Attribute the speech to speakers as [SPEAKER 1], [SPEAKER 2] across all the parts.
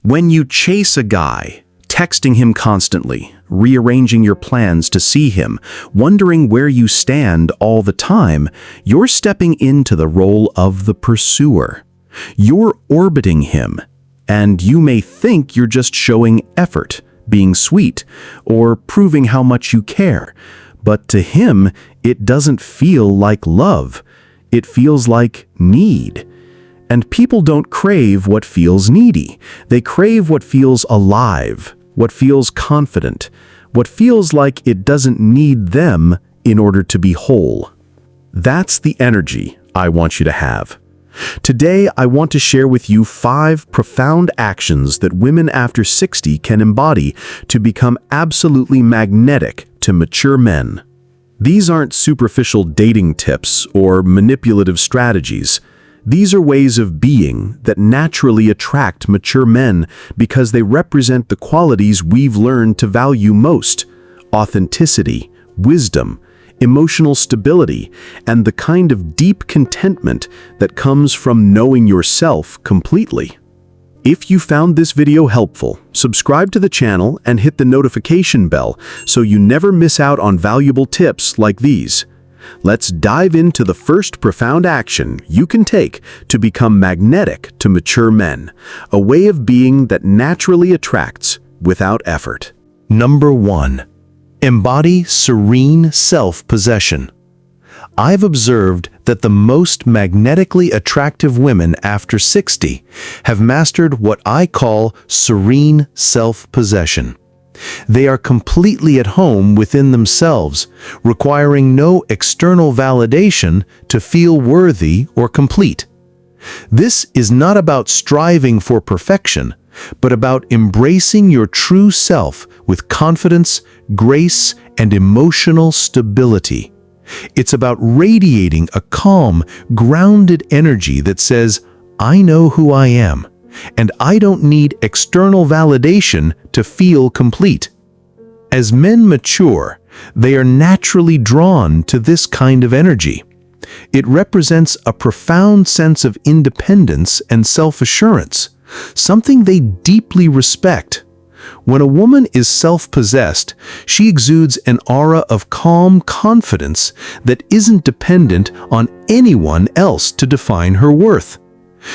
[SPEAKER 1] When you chase a guy, texting him constantly, rearranging your plans to see him, wondering where you stand all the time, you're stepping into the role of the pursuer. You're orbiting him, and you may think you're just showing effort, being sweet, or proving how much you care. But to him, it doesn't feel like love. It feels like need. And people don't crave what feels needy. They crave what feels alive, what feels confident, what feels like it doesn't need them in order to be whole. That's the energy I want you to have. Today, I want to share with you 5 profound actions that women after 60 can embody to become absolutely magnetic to mature men. These aren't superficial dating tips or manipulative strategies. These are ways of being that naturally attract mature men because they represent the qualities we've learned to value most: authenticity, wisdom, emotional stability, and the kind of deep contentment that comes from knowing yourself completely. If you found this video helpful, subscribe to the channel and hit the notification bell so you never miss out on valuable tips like these. Let's dive into the first profound action you can take to become magnetic to mature men, a way of being that naturally attracts without effort. Number 1. Embody serene self-possession. I've observed that the most magnetically attractive women after 60 have mastered what I call serene self-possession. They are completely at home within themselves, requiring no external validation to feel worthy or complete. This is not about striving for perfection, but about embracing your true self with confidence, grace, and emotional stability. It's about radiating a calm, grounded energy that says, "I know who I am, and I don't need external validation to feel complete." As men mature, they are naturally drawn to this kind of energy. It represents a profound sense of independence and self-assurance, something they deeply respect. When a woman is self-possessed, she exudes an aura of calm confidence that isn't dependent on anyone else to define her worth.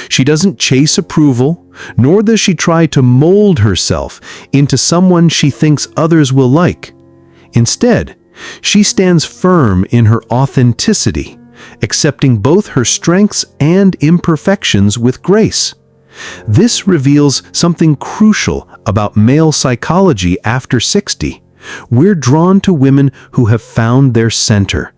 [SPEAKER 1] She doesn't chase approval, nor does she try to mold herself into someone she thinks others will like. Instead, she stands firm in her authenticity, accepting both her strengths and imperfections with grace. This reveals something crucial about male psychology after 60. We're drawn to women who have found their center.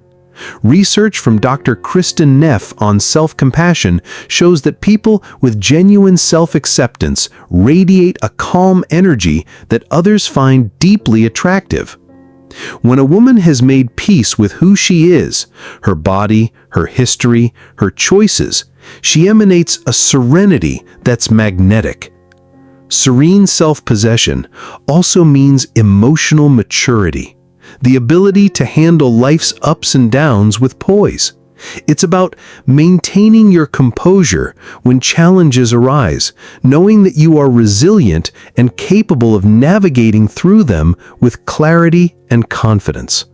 [SPEAKER 1] Research from Dr. Kristen Neff on self-compassion shows that people with genuine self-acceptance radiate a calm energy that others find deeply attractive. When a woman has made peace with who she is, her body, her history, her choices, she emanates a serenity that's magnetic. Serene self-possession also means emotional maturity, the ability to handle life's ups and downs with poise. It's about maintaining your composure when challenges arise, knowing that you are resilient and capable of navigating through them with clarity and confidence.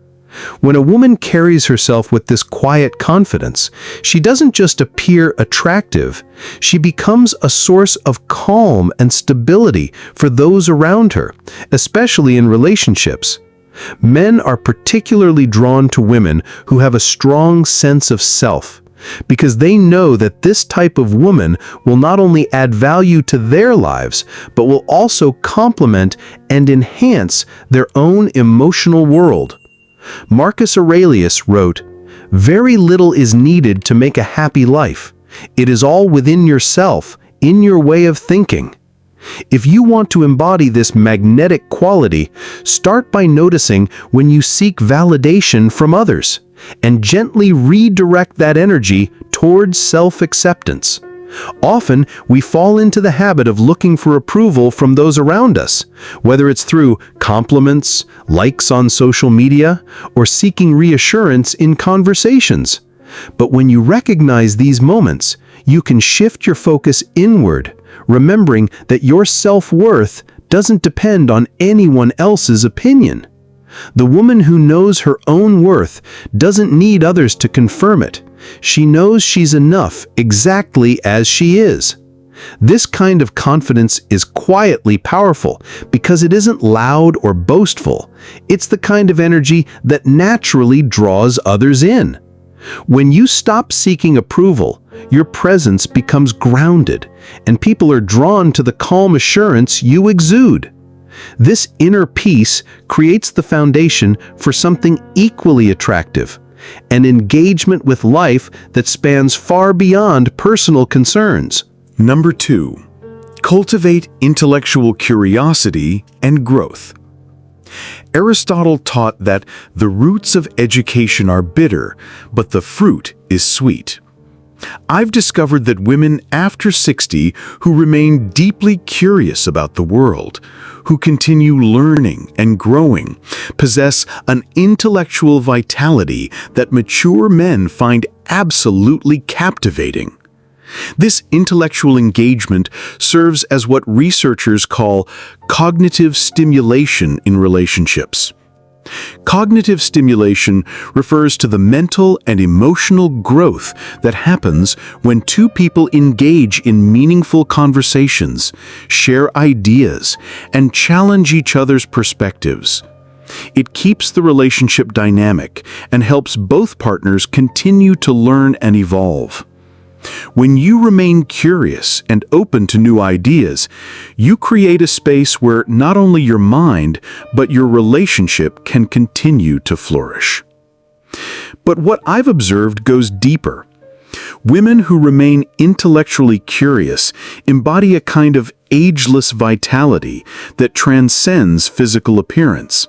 [SPEAKER 1] When a woman carries herself with this quiet confidence, she doesn't just appear attractive, she becomes a source of calm and stability for those around her, especially in relationships. Men are particularly drawn to women who have a strong sense of self, because they know that this type of woman will not only add value to their lives, but will also complement and enhance their own emotional world. Marcus Aurelius wrote, "Very little is needed to make a happy life. It is all within yourself, in your way of thinking." If you want to embody this magnetic quality, start by noticing when you seek validation from others, and gently redirect that energy towards self-acceptance. Often, we fall into the habit of looking for approval from those around us, whether it's through compliments, likes on social media, or seeking reassurance in conversations. But when you recognize these moments, you can shift your focus inward, remembering that your self-worth doesn't depend on anyone else's opinion. The woman who knows her own worth doesn't need others to confirm it. She knows she's enough exactly as she is. This kind of confidence is quietly powerful because it isn't loud or boastful. It's the kind of energy that naturally draws others in. When you stop seeking approval, your presence becomes grounded, and people are drawn to the calm assurance you exude. This inner peace creates the foundation for something equally attractive, an engagement with life that spans far beyond personal concerns.
[SPEAKER 2] Number 2. Cultivate intellectual curiosity and growth. Aristotle taught that the roots of education are bitter, but the fruit is sweet. I've discovered that women after 60 who remain deeply curious about the world, who continue learning and growing, possess an intellectual vitality that mature men find absolutely captivating. This intellectual engagement serves as what researchers call cognitive stimulation in relationships. Cognitive stimulation refers to the mental and emotional growth that happens when two people engage in meaningful conversations, share ideas, and challenge each other's perspectives. It keeps the relationship dynamic and helps both partners continue to learn and evolve. When you remain curious and open to new ideas, you create a space where not only your mind, but your relationship can continue to flourish. But what I've observed goes deeper. Women who remain intellectually curious embody a kind of ageless vitality that transcends physical appearance.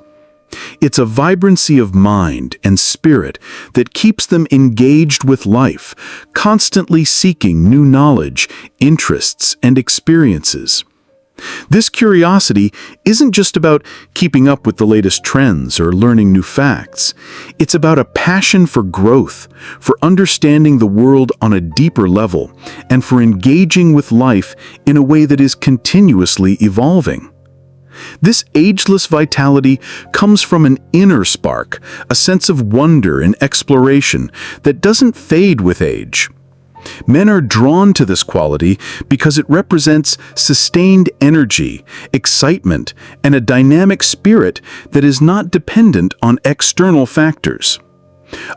[SPEAKER 2] It's a vibrancy of mind and spirit that keeps them engaged with life, constantly seeking new knowledge, interests, and experiences. This curiosity isn't just about keeping up with the latest trends or learning new facts. It's about a passion for growth, for understanding the world on a deeper level, and for engaging with life in a way that is continuously evolving. This ageless vitality comes from an inner spark, a sense of wonder and exploration that doesn't fade with age. Men are drawn to this quality because it represents sustained energy, excitement, and a dynamic spirit that is not dependent on external factors.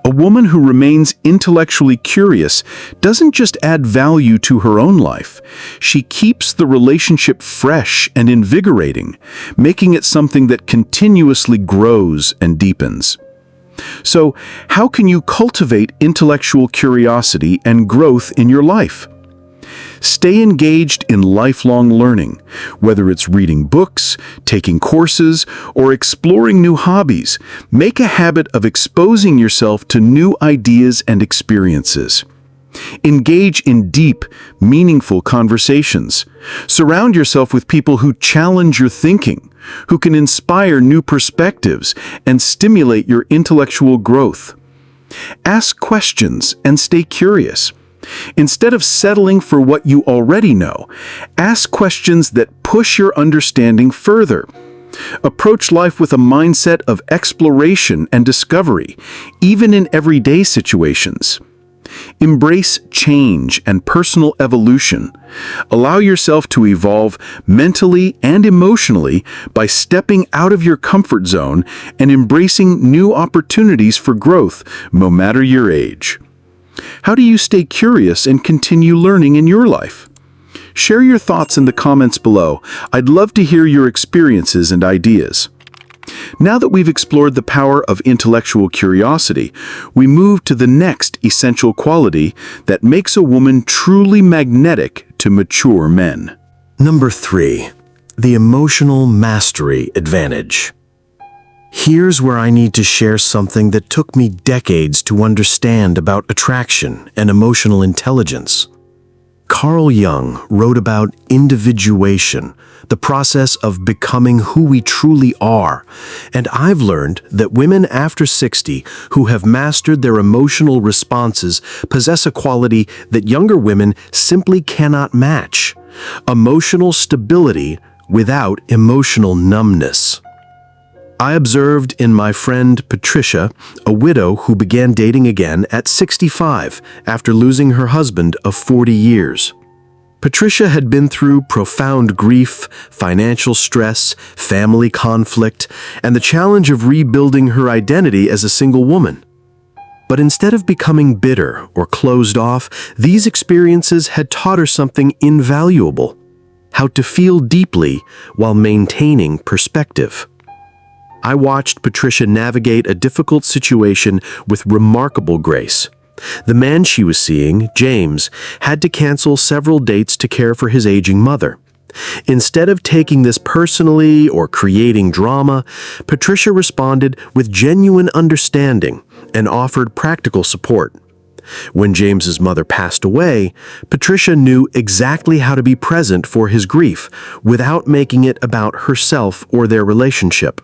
[SPEAKER 2] A woman who remains intellectually curious doesn't just add value to her own life. She keeps the relationship fresh and invigorating, making it something that continuously grows and deepens. So, how can you cultivate intellectual curiosity and growth in your life? Stay engaged in lifelong learning, whether it's reading books, taking courses, or exploring new hobbies. Make a habit of exposing yourself to new ideas and experiences. Engage in deep, meaningful conversations. Surround yourself with people who challenge your thinking, who can inspire new perspectives and stimulate your intellectual growth. Ask questions and stay curious. Instead of settling for what you already know, ask questions that push your understanding further. Approach life with a mindset of exploration and discovery, even in everyday situations. Embrace change and personal evolution. Allow yourself to evolve mentally and emotionally by stepping out of your comfort zone and embracing new opportunities for growth, no matter your age. How do you stay curious and continue learning in your life? Share your thoughts in the comments below. I'd love to hear your experiences and ideas. Now that we've explored the power of intellectual curiosity, we move to the next essential quality that makes a woman truly magnetic to mature men.
[SPEAKER 1] Number 3. The emotional mastery advantage. Here's where I need to share something that took me decades to understand about attraction and emotional intelligence. Carl Jung wrote about individuation, the process of becoming who we truly are. And I've learned that women after 60 who have mastered their emotional responses possess a quality that younger women simply cannot match: emotional stability without emotional numbness. I observed in my friend Patricia, a widow who began dating again at 65 after losing her husband of 40 years. Patricia had been through profound grief, financial stress, family conflict, and the challenge of rebuilding her identity as a single woman. But instead of becoming bitter or closed off, these experiences had taught her something invaluable: how to feel deeply while maintaining perspective. I watched Patricia navigate a difficult situation with remarkable grace. The man she was seeing, James, had to cancel several dates to care for his aging mother. Instead of taking this personally or creating drama, Patricia responded with genuine understanding and offered practical support. When James's mother passed away, Patricia knew exactly how to be present for his grief without making it about herself or their relationship.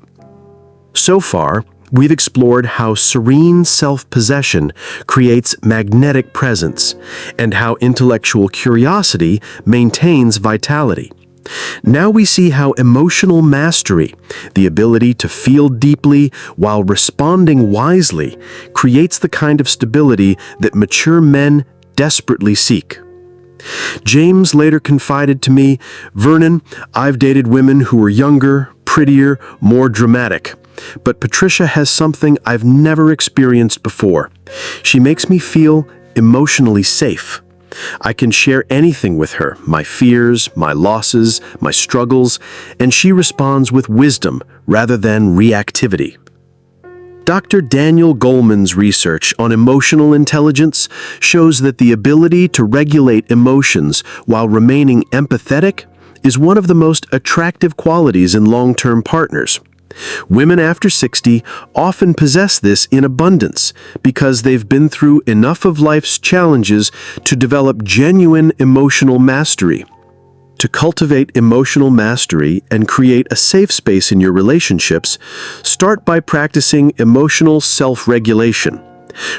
[SPEAKER 1] So far, we've explored how serene self-possession creates magnetic presence and how intellectual curiosity maintains vitality. Now we see how emotional mastery, the ability to feel deeply while responding wisely, creates the kind of stability that mature men desperately seek. James later confided to me, "Vernon, I've dated women who were younger, prettier, more dramatic. But Patricia has something I've never experienced before. She makes me feel emotionally safe. I can share anything with her, my fears, my losses, my struggles, and she responds with wisdom rather than reactivity." Dr. Daniel Goleman's research on emotional intelligence shows that the ability to regulate emotions while remaining empathetic is one of the most attractive qualities in long-term partners. Women after 60 often possess this in abundance because they've been through enough of life's challenges to develop genuine emotional mastery. To cultivate emotional mastery and create a safe space in your relationships, start by practicing emotional self-regulation.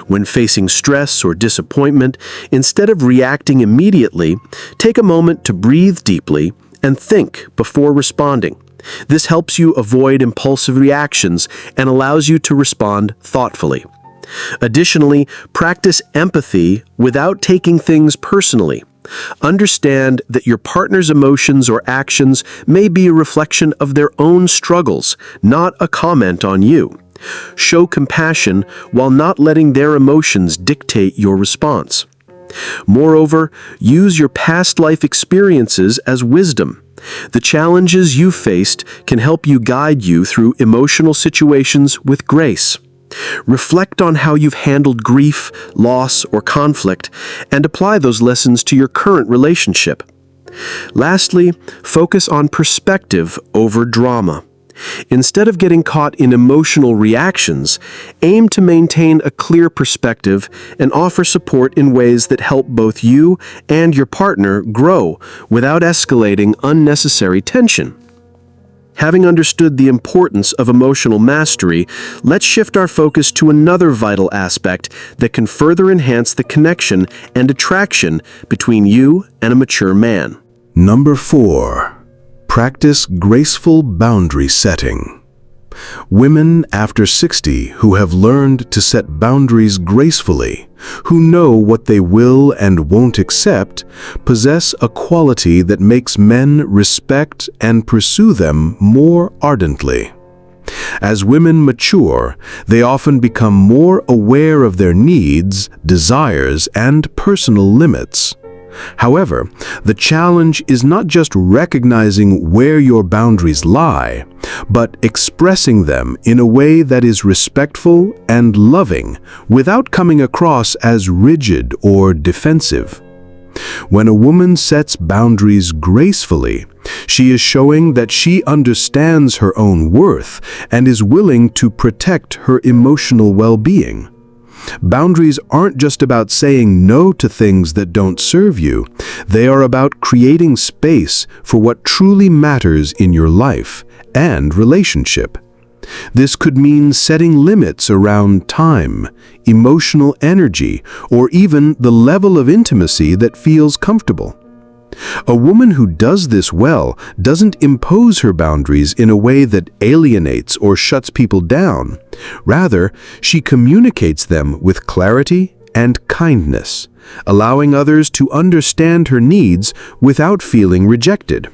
[SPEAKER 1] When facing stress or disappointment, instead of reacting immediately, take a moment to breathe deeply and think before responding. This helps you avoid impulsive reactions and allows you to respond thoughtfully. Additionally, practice empathy without taking things personally. Understand that your partner's emotions or actions may be a reflection of their own struggles, not a comment on you. Show compassion while not letting their emotions dictate your response. Moreover, use your past life experiences as wisdom. The challenges you faced can help you guide you through emotional situations with grace. Reflect on how you've handled grief, loss, or conflict, and apply those lessons to your current relationship. Lastly, focus on perspective over drama. Instead of getting caught in emotional reactions, aim to maintain a clear perspective and offer support in ways that help both you and your partner grow without escalating unnecessary tension. Having understood the importance of emotional mastery, let's shift our focus to another vital aspect that can further enhance the connection and attraction between you and a mature man.
[SPEAKER 2] Number 4. Practice graceful boundary setting. Women after 60 who have learned to set boundaries gracefully, who know what they will and won't accept, possess a quality that makes men respect and pursue them more ardently. As women mature, they often become more aware of their needs, desires, and personal limits. However, the challenge is not just recognizing where your boundaries lie, but expressing them in a way that is respectful and loving without coming across as rigid or defensive. When a woman sets boundaries gracefully, she is showing that she understands her own worth and is willing to protect her emotional well-being. Boundaries aren't just about saying no to things that don't serve you. They are about creating space for what truly matters in your life and relationship. This could mean setting limits around time, emotional energy, or even the level of intimacy that feels comfortable. A woman who does this well doesn't impose her boundaries in a way that alienates or shuts people down. Rather, she communicates them with clarity and kindness, allowing others to understand her needs without feeling rejected.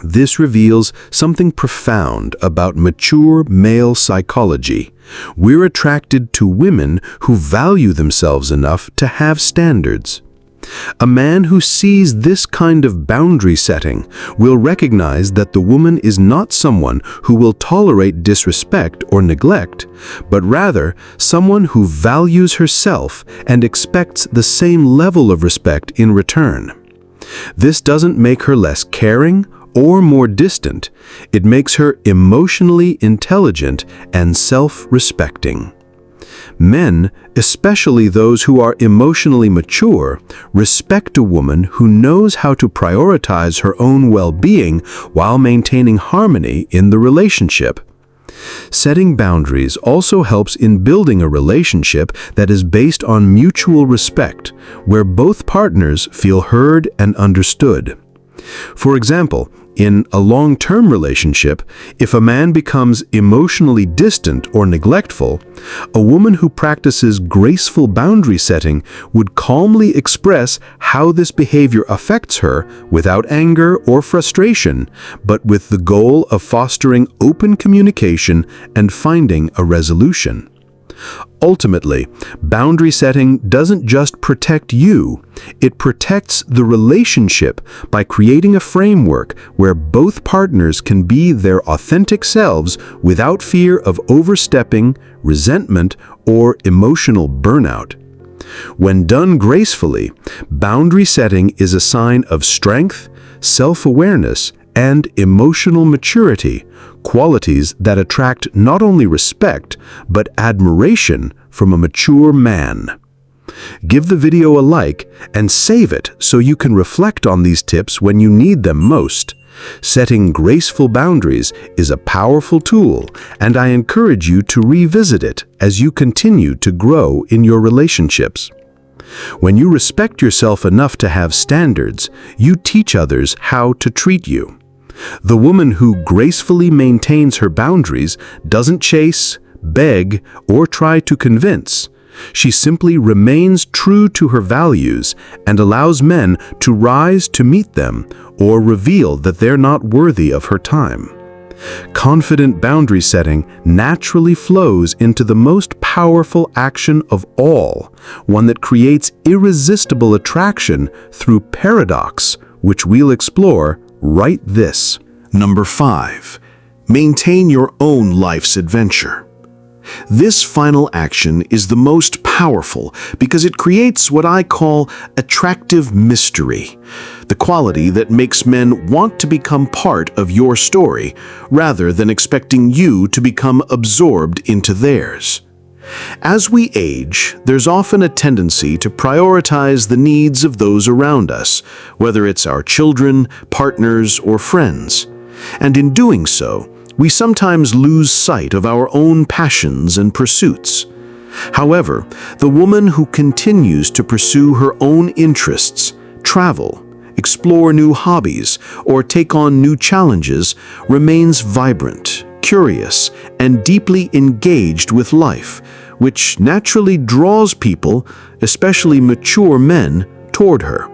[SPEAKER 2] This reveals something profound about mature male psychology. We're attracted to women who value themselves enough to have standards. A man who sees this kind of boundary setting will recognize that the woman is not someone who will tolerate disrespect or neglect, but rather someone who values herself and expects the same level of respect in return. This doesn't make her less caring or more distant. It makes her emotionally intelligent and self-respecting. Men, especially those who are emotionally mature, respect a woman who knows how to prioritize her own well-being while maintaining harmony in the relationship. Setting boundaries also helps in building a relationship that is based on mutual respect, where both partners feel heard and understood. For example, in a long-term relationship, if a man becomes emotionally distant or neglectful, a woman who practices graceful boundary setting would calmly express how this behavior affects her without anger or frustration, but with the goal of fostering open communication and finding a resolution. Ultimately, boundary setting doesn't just protect you, it protects the relationship by creating a framework where both partners can be their authentic selves without fear of overstepping, resentment, or emotional burnout. When done gracefully, boundary setting is a sign of strength, self-awareness, and emotional maturity, qualities that attract not only respect, but admiration from a mature man. Give the video a like and save it so you can reflect on these tips when you need them most. Setting graceful boundaries is a powerful tool, and I encourage you to revisit it as you continue to grow in your relationships. When you respect yourself enough to have standards, you teach others how to treat you. The woman who gracefully maintains her boundaries doesn't chase, beg, or try to convince. She simply remains true to her values and allows men to rise to meet them or reveal that they're not worthy of her time. Confident boundary setting naturally flows into the most powerful action of all, one that creates irresistible attraction through paradox, which we'll explore right this.
[SPEAKER 1] Number 5. Maintain your own life's adventure. This final action is the most powerful because it creates what I call attractive mystery, the quality that makes men want to become part of your story rather than expecting you to become absorbed into theirs. As we age, there's often a tendency to prioritize the needs of those around us, whether it's our children, partners, or friends. And in doing so, we sometimes lose sight of our own passions and pursuits. However, the woman who continues to pursue her own interests, travel, explore new hobbies, or take on new challenges remains vibrant, curious, and deeply engaged with life, which naturally draws people, especially mature men, toward her.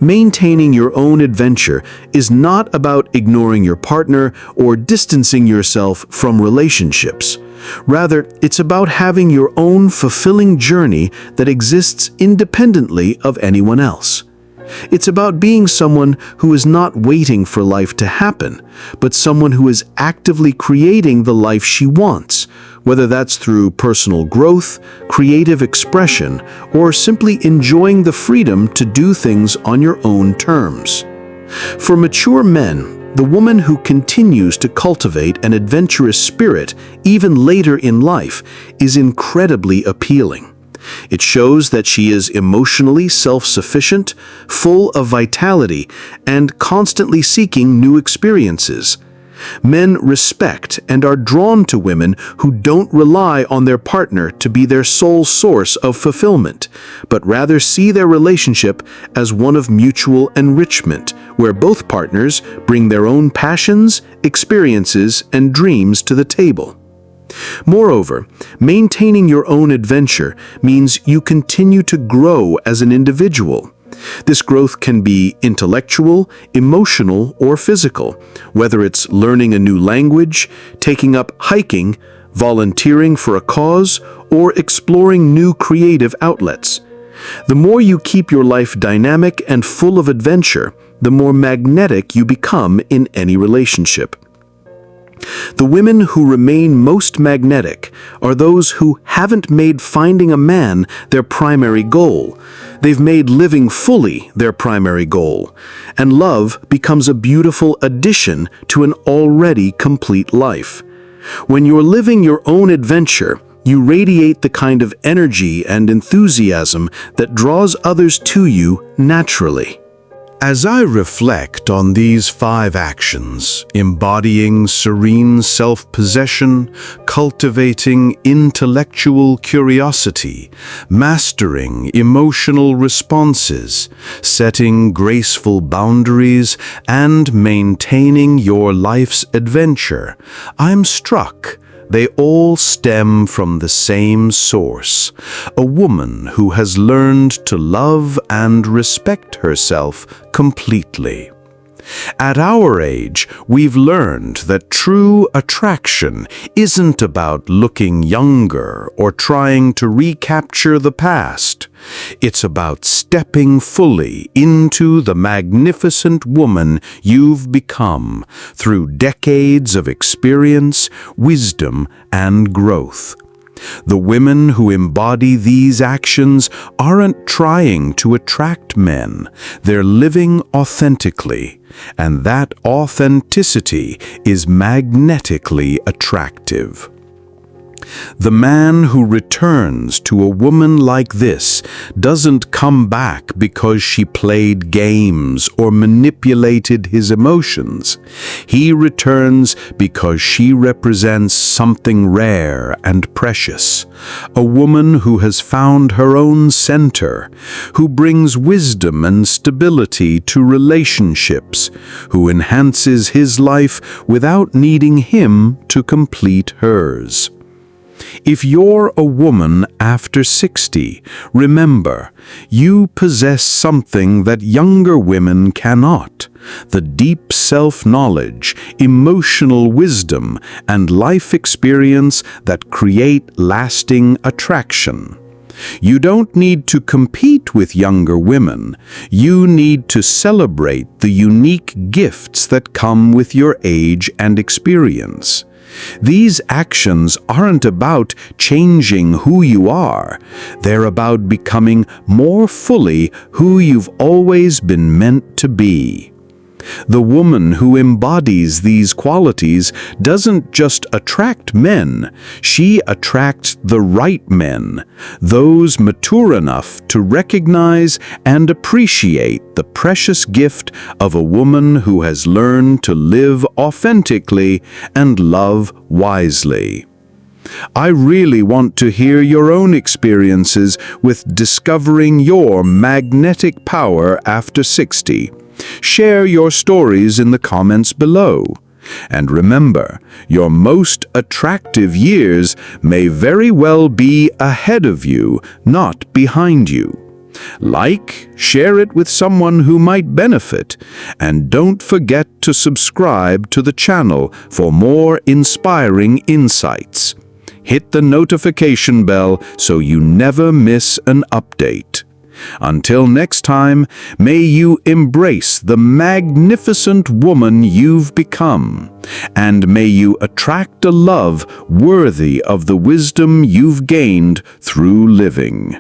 [SPEAKER 1] Maintaining your own adventure is not about ignoring your partner or distancing yourself from relationships. Rather, it's about having your own fulfilling journey that exists independently of anyone else. It's about being someone who is not waiting for life to happen, but someone who is actively creating the life she wants, whether that's through personal growth, creative expression, or simply enjoying the freedom to do things on your own terms. For mature men, The woman who continues to cultivate an adventurous spirit even later in life is incredibly appealing. It shows that she is emotionally self-sufficient, full of vitality, and constantly seeking new experiences. Men respect and are drawn to women who don't rely on their partner to be their sole source of fulfillment, but rather see their relationship as one of mutual enrichment, where both partners bring their own passions, experiences, and dreams to the table. Moreover, maintaining your own adventure means you continue to grow as an individual. This growth can be intellectual, emotional, or physical, whether it's learning a new language, taking up hiking, volunteering for a cause, or exploring new creative outlets. The more you keep your life dynamic and full of adventure, the more magnetic you become in any relationship. The women who remain most magnetic are those who haven't made finding a man their primary goal. They've made living fully their primary goal, and love becomes a beautiful addition to an already complete life. When you're living your own adventure, you radiate the kind of energy and enthusiasm that draws others to you naturally.
[SPEAKER 2] As I reflect on these 5 actions, embodying serene self-possession, cultivating intellectual curiosity, mastering emotional responses, setting graceful boundaries, and maintaining your life's adventure, I'm struck they all stem from the same source, a woman who has learned to love and respect herself completely. At our age, we've learned that true attraction isn't about looking younger or trying to recapture the past. It's about stepping fully into the magnificent woman you've become through decades of experience, wisdom, and growth. The women who embody these actions aren't trying to attract men. They're living authentically, and that authenticity is magnetically attractive. The man who returns to a woman like this doesn't come back because she played games or manipulated his emotions. He returns because she represents something rare and precious, a woman who has found her own center, who brings wisdom and stability to relationships, who enhances his life without needing him to complete hers. If you're a woman after 60, remember, you possess something that younger women cannot: the deep self-knowledge, emotional wisdom, and life experience that create lasting attraction. You don't need to compete with younger women. You need to celebrate the unique gifts that come with your age and experience. These actions aren't about changing who you are. They're about becoming more fully who you've always been meant to be. The woman who embodies these qualities doesn't just attract men, she attracts the right men, those mature enough to recognize and appreciate the precious gift of a woman who has learned to live authentically and love wisely. I really want to hear your own experiences with discovering your magnetic power after 60. Share your stories in the comments below. And remember, your most attractive years may very well be ahead of you, not behind you. Like, share it with someone who might benefit, and don't forget to subscribe to the channel for more inspiring insights. Hit the notification bell so you never miss an update. Until next time, may you embrace the magnificent woman you've become, and may you attract a love worthy of the wisdom you've gained through living.